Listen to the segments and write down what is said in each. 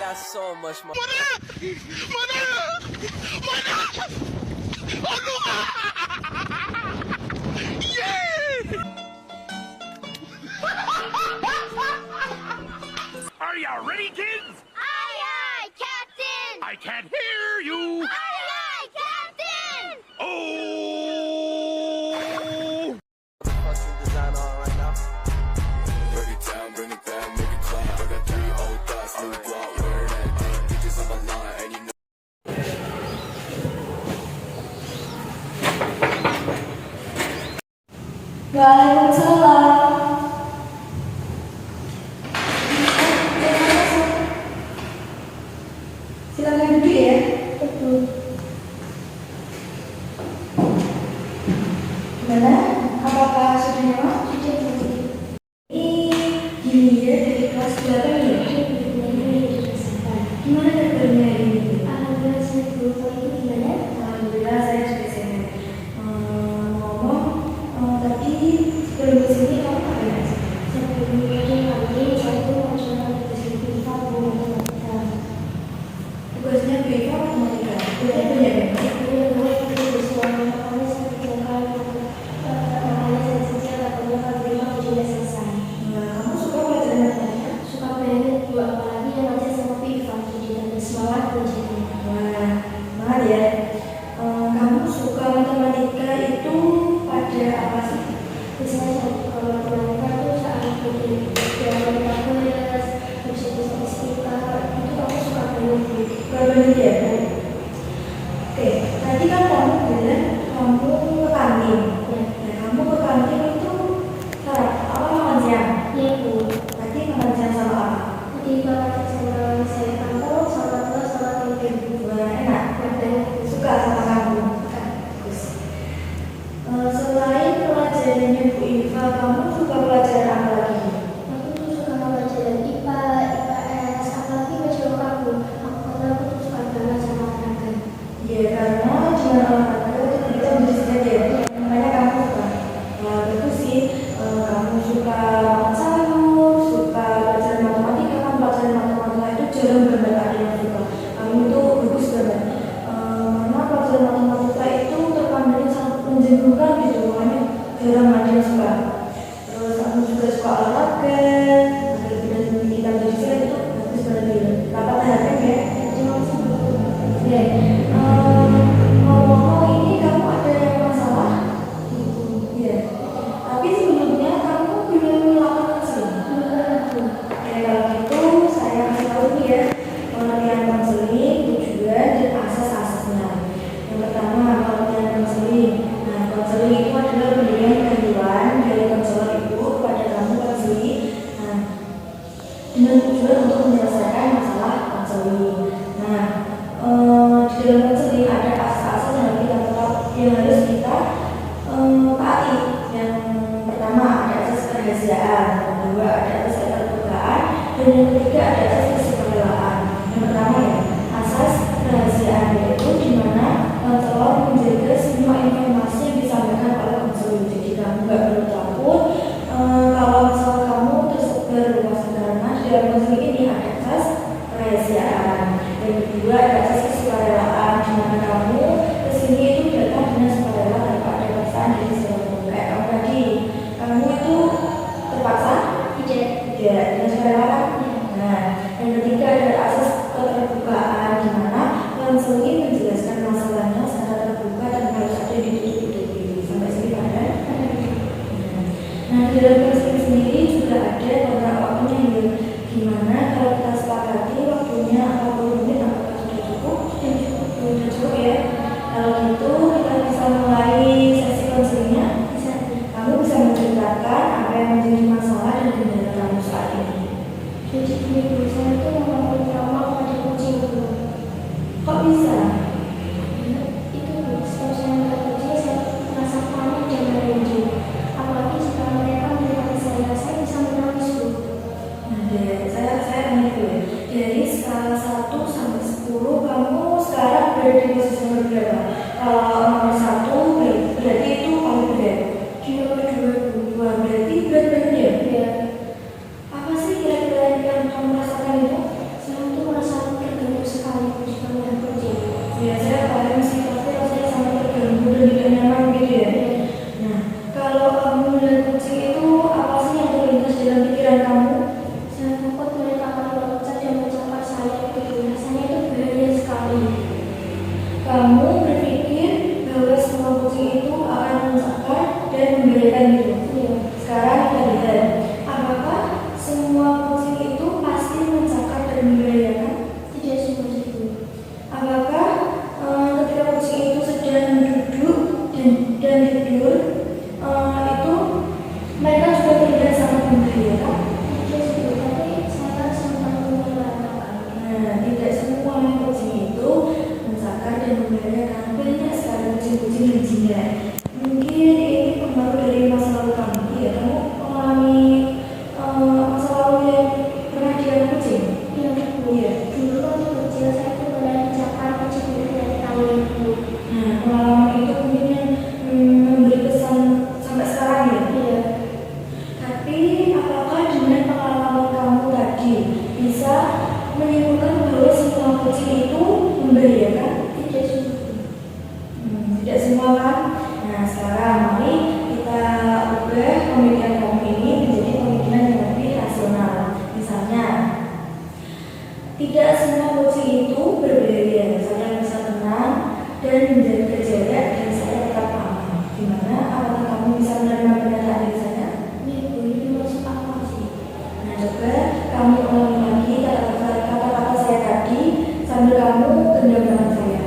got so much more. Are you ready, kids? Aye, aye, Captain! I can't hear you. Aye, aye, Captain! Oh! Fucking design on right now. Break it down, bring it back, make it clap. I got 3 old thoughts, new block, where that thing, bitches on my line, and you know. Waalaikumsalam. Silakan duduk ya. Betul. Gimana? Apakah sudah nyaman? Sudah. Gini ya, dari kelas berapa ya? Gimana kabarnya hari ini? Alhamdulillah, saya gimana? Alhamdulillah, saya juga sehat. Tapi sebelum kesini kamu ngapain aja? Sebelum kesini saya tuh mau coba tugasnya BIPA matematika. Tugasnya BIPA matematika. Udah banyak ya? Udah banyak. Tugas makanya saya kerjakan makanya saya sisir katanya kalau BIPA udah selesai. Nah, kamu suka belajar matematika? Suka banget. Dua apalagi yang aja sama BIPA jadi tambah semangat belajarnya. Wah, semangat ya. Kamu suka matematika itu pada apa sih? Biasanya kalau matematika itu saat bilang kalkulus, terus itu statistika, itu kamu suka banget. Suka banget ya? Oke, tadi kan kamu bilang kamu ke kantin. Ya, kamu ke kantin itu apa makan siang? Iya Bu. Tadi makan siang sama apa? Tadi makan siang sama saya kangkung, sama telur, sama tempe. Wah, enak. Suka sama kamu? Bagus. Selain pelajarannya Bu Iva, kamu suka pelajaran apa lagi? Aku tuh suka pelajaran IPA, IPS, apalagi belajar kamu. Karena aku tuh suka banget sama olahraga. Iya, karena dengan olahraga itu kita menjadi sehat ya. Makanya kamu suka. Nah, bagus sih. Kamu suka makan sayur, suka belajar matematika. Kan pelajaran matematika itu jarang banget ada yang suka. Kamu tuh bagus banget. Karena pelajaran matematika itu terpandangnya sangat menjenuhkan gitu, makanya jarang ada yang suka. Terus kamu juga suka olahraga, agar kita menjadi sehat itu bagus banget gitu. Dapat harga ya? Ya. Ngomong-ngomong ini kamu ada masalah? Iya. Tapi sebelumnya kamu belum melakukan konseling. Ya kalau gitu saya kasih tahu nih ya pengertian konseling, tujuan dan asas-asasnya. Yang pertama pengertian konseling. Nah, konseling itu adalah pemberian bantuan dari konselor itu kepada kamu konseling. Nah, dengan tujuan untuk menyelesaikan masalah konseling. Nah, di dalam konseling ada asas-asas yang harus kita taati. Yang pertama ada asas kerahasiaan, yang kedua ada asas keterbukaan, dan yang ketiga ada asas kesukarelaan. Yang pertama ya, asas kerahasiaan yaitu di mana konselor menjaga semua informasi yang disampaikan oleh konseling. Jadi kamu nggak perlu takut kalau misalnya kamu tersebar luas, karena di dalam konseling ini ada asas kerahasiaan. Yang kedua ada asas kesukarelaan, di mana kamu kesini itu datang dengan sukarela tanpa ada paksaan dari siapapun. Kayak kamu tadi, kamu itu terpaksa? Tidak. Tidak, dengan sukarela kan? Nah, yang ketiga ada asas keterbukaan, di mana konseling menjelaskan masalahnya secara terbuka dan harus ada ditutup-tutupi. Sampai sini ada? Nah, di dalam konseling sendiri juga ada kontrak waktunya yang gimana kalau kita sepakati waktunya 40 menit apakah sudah cukup? Sudah cukup ya. Kalau gitu kita bisa mulai sesi konselingnya. Bisa. Kamu bisa menceritakan apa yang menjadi masalah dan kendala kamu saat ini. Jadi guru saya itu membangun trauma pada kucing dulu. Kok bisa? Itu setiap saya melihat kucing saya merasa panik dan merinding. Apalagi jika mereka melihat saya bisa menangis dulu. Nah, saya tanya dulu ya. Dari skala 1 sampai 10 kamu sekarang berada di posisi nomor berapa? Kalau nomor 1 berarti itu paling berat. Di nomor 2 berarti berat banget ya? Iya. Apa sih kira-kira yang kamu rasakan itu? Saya tuh merasa kamu melihat kucing itu, apa sih yang terlintas dalam pikiran kamu? Saya takut mereka akan meloncat dan mencakar saya gitu. Rasanya itu bahaya sekali. Kamu berpikir bahwa semua kucing itu akan mencakar dan membahayakan hidup. Iya. Sekarang kita lihat, apakah semua kucing itu pasti mencakar dan membahayakan? Tidak semua itu. Apakah ketika kucing itu sedang duduk dan tidur, itu mereka juga terlihat sangat membahayakan? Tidak semua, tapi saya sempat mengatakan. Nah, tidak semua kucing itu mencakar dan membahayakan. Banyak sekali kucing-kucing yang jinak. Mungkin ini pengaruh dari masa lalu kamu. Ya, kamu mengalami masa lalu yang pernah dialami kucing. Iya, Iya. dulu waktu kecil saya tuh pernah dicakar kucing itu dari tangan ibu. Nah, pengalaman itu mungkin yang memberi kesan sampai sekarang ya. Iya. Tapi apakah dengan pengalaman kamu tadi bisa menyimpulkan bahwa semua kucing itu membahayakan? Tidak semua. Tidak semua kan? Nah, sekarang mari kita ubah pemikiran kamu ini menjadi pemikiran yang lebih rasional. Misalnya, tidak semua kucing itu berbahaya. Saya bisa tenang dan menjaga jarak dan saya tetap aman. Gimana? Apakah kamu bisa menerima pernyataan dari saya? Ibu ini maksud apa sih? Nah, coba kamu ulangi lagi kata-kata saya tadi sambil kamu genggam tangan saya.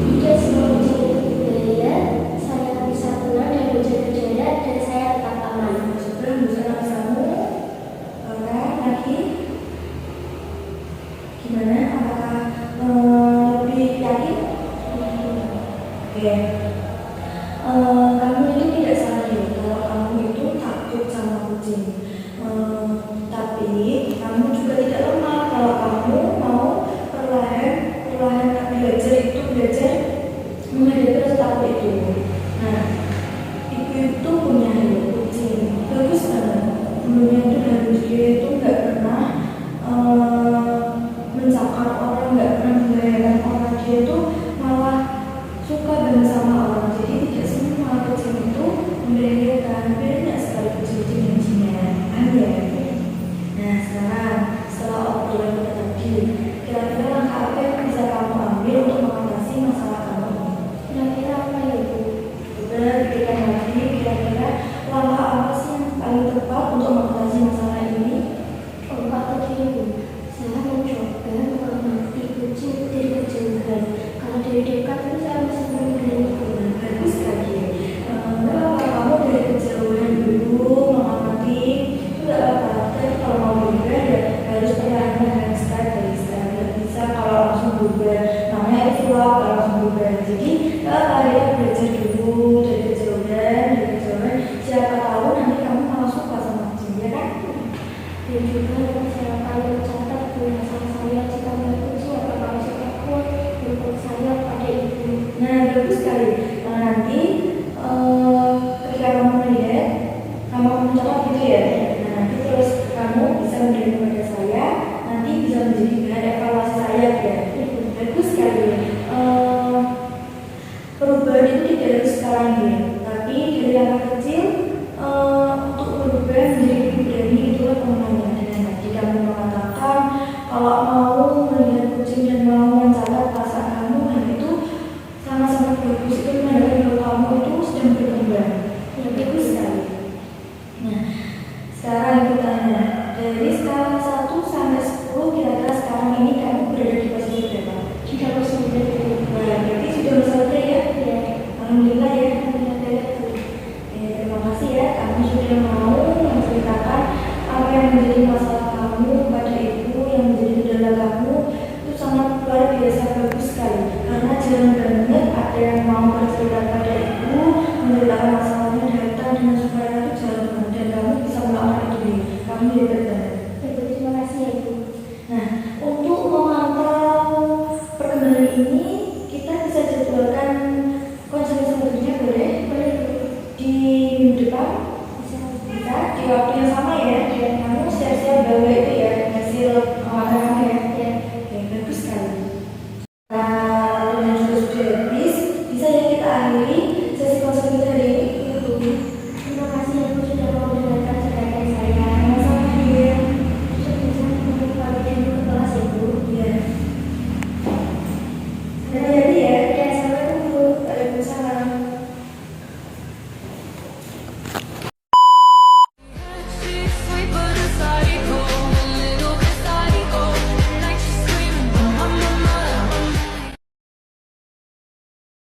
Tidak semua kucing itu berbahaya. Saya bisa tenang dan menjaga jarak dan saya tetap aman. Coba hembuskan nafas kamu. Lagi. Gimana? Apakah lebih yakin? Oke. Kamu itu tidak salah ya kalau kamu itu takut sama kucing. Tapi kamu juga tidak lemah kalau kamu mau perlahan belajar menghadapi rasa takut itu. Nah, ibu itu punya kucing bagus banget. Dulunya itu dari dia itu nggak pernah mencakar orang, nggak pernah membahayakan orang. Dia itu malah suka banget sama orang. Jadi tidak semua kucing itu membahayakan. Banyak sekali kucing-kucing yang jinak. Ada. Nah, sekarang setelah obrolan kita tadi, kira-kira langkah apa yang bisa kamu ambil untuk mengatasi masalah kamu ini? Kira-kira apa ya, Bu? Coba pikirkan lagi, kira-kira langkah apa sih yang paling tepat untuk mengatasi masalah ini? Pak tadi, Bu, saya mencoba mengamati kucing itu dari kejauhan. Kalau dari dekat itu saya masih mengganggu. Bagus sekali. Nggak apa-apa, kamu dari kejauhan dulu mengamati, itu nggak apa-apa. Tapi kalau mau berubah ya harus perlahan-lahan, step by step. Nggak bisa kalau langsung berubah. Namanya itu kalau langsung berubah. Jadi nggak apa, kita belajar dulu dari kejauhan. Siapa tahu nanti kamu malah suka sama kucing, ya kan? Dan juga yang saya akan mencatat penjelasan saya jika melihat kucing akan langsung takut untuk saya pada ibu. Nah, bagus sekali. Nanti ketika kamu melihat, kamu mencatat gitu ya. Nah, nanti terus kamu bisa memberi kepada saya, nanti bisa menjadi bahan evaluasi saya ya. Bagus sekali. Perubahan itu tidak harus sekarang ya, tapi dari yang kecil untuk berubah menjadi lebih berani itulah pengembangan. Dan tadi kamu mengatakan kalau mau melihat kucing dan mau mencatat perasaan kamu, nah itu sangat-sangat bagus. Itu menandakan bahwa kamu itu sedang berkembang. Ya, bagus sekali. Nah, sekarang aku tanya, dari skala 1 sampai 10, kira-kira sekarang ini kamu berada di posisi berapa? Tidak masih menjadi. Nah, berarti sudah selesai ya? Ya, Alhamdulillah ya. alhamdulillah banget, Bu. Terima kasih ya, kamu sudah mau menceritakan apa yang menjadi masalah kamu pada ibu, yang menjadi kendala kamu. Itu sangat luar biasa, bagus sekali. Karena jarang banget ada yang mau bercerita pada ibu, menceritakan masalahnya, datang dengan sukarela, itu jarang banget. Dan kamu bisa melakukan itu, kamu hebat banget. Terima kasih ya, Bu. Nah, untuk memantau perkembangan ini, kita bisa jadwalkan konseling selanjutnya, boleh? Boleh, Bu. Di minggu depan? Bisa di waktu yang sama ya. Dan kamu siap-siap bawa itu ya, hasil pengamanan